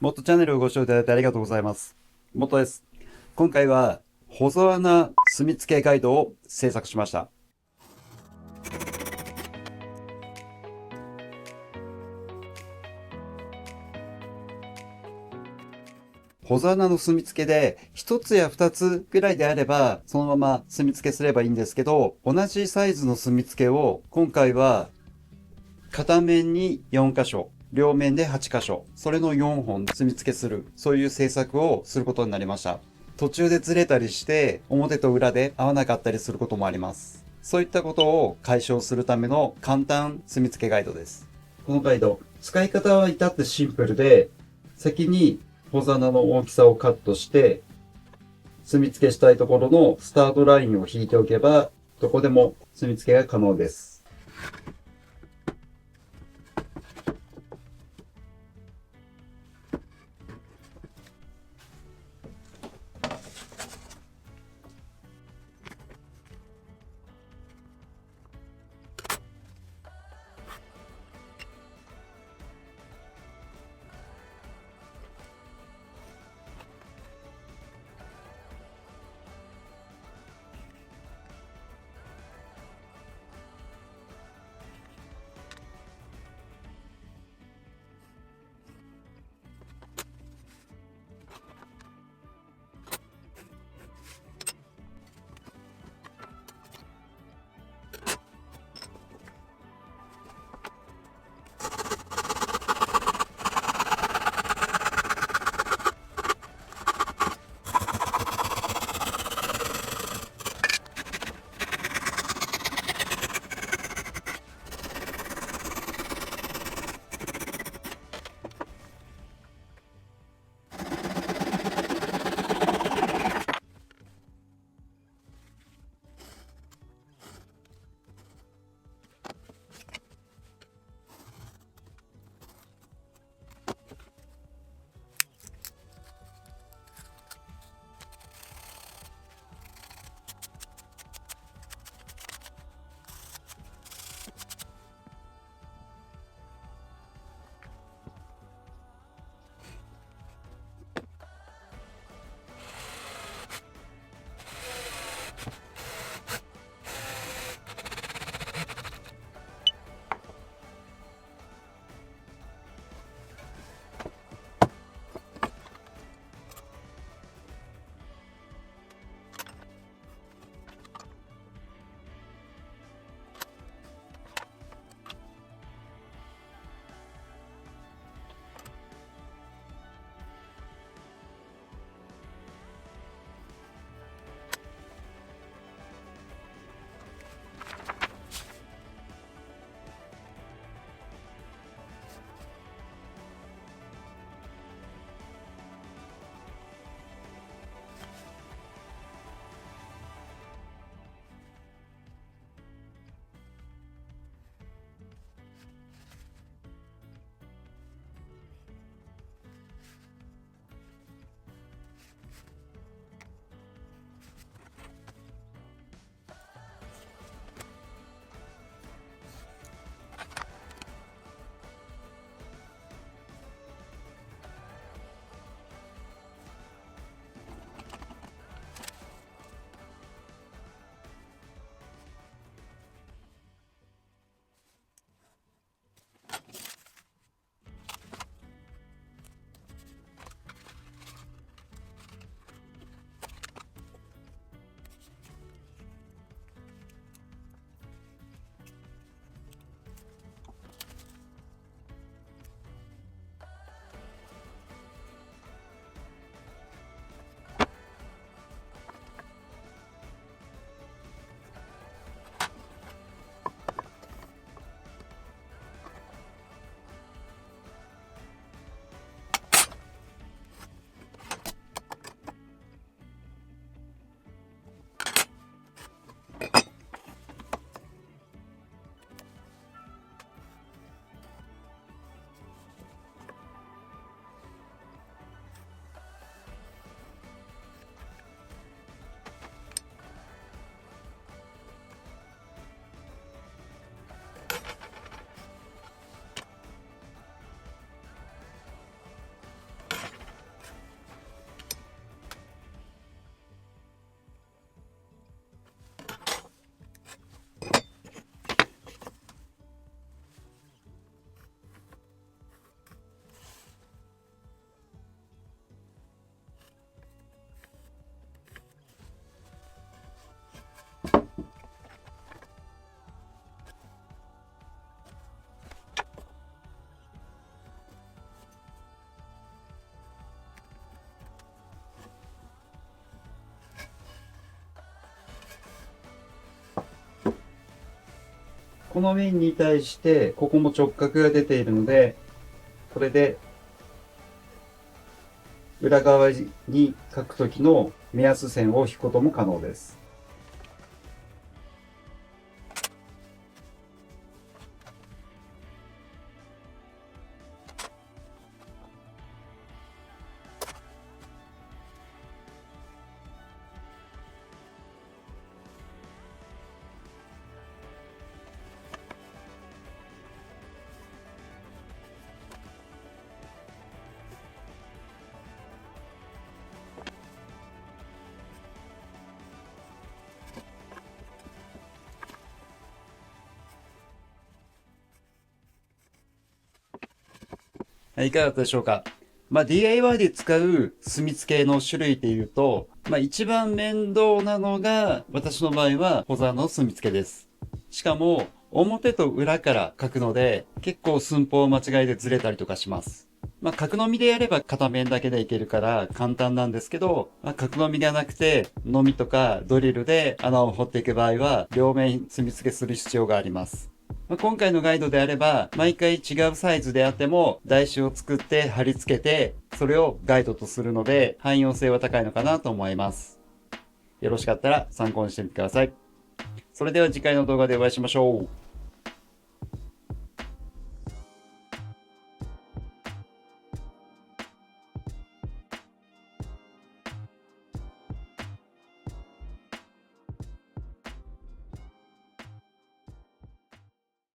もっとチャンネルをご視聴いただいてありがとうございます。もっとです。今回は、保沢穴住み付けガイドを制作しました。保沢穴の住み付けで、一つや二つぐらいであれば、そのまま住み付けすればいいんですけど、同じサイズの住み付けを、今回は、片面に4箇所、両面で8箇所、それの4本住み付けする、そういう制作をすることになりました。途中でずれたりして、表と裏で合わなかったりすることもあります。そういったことを解消するための簡単住み付けガイドです。このガイド、使い方は至ってシンプルで、先に小穴の大きさをカットして、住み付けしたいところのスタートラインを引いておけば、どこでも住み付けが可能です。この面に対して、ここも直角が出ているので、これで裏側に書くときの目安線を引くことも可能です。いかがだったでしょうか。DIY で使う墨付けの種類で言うと、一番面倒なのが、私の場合は、ホザの墨付けです。しかも、表と裏から書くので、結構寸法間違いでずれたりとかします。角のみでやれば片面だけでいけるから簡単なんですけど、角のみがなくて、のみとかドリルで穴を掘っていく場合は、両面墨付けする必要があります。今回のガイドであれば、毎回違うサイズであっても、台紙を作って貼り付けて、それをガイドとするので、汎用性は高いのかなと思います。よろしかったら参考にしてみてください。それでは次回の動画でお会いしましょう。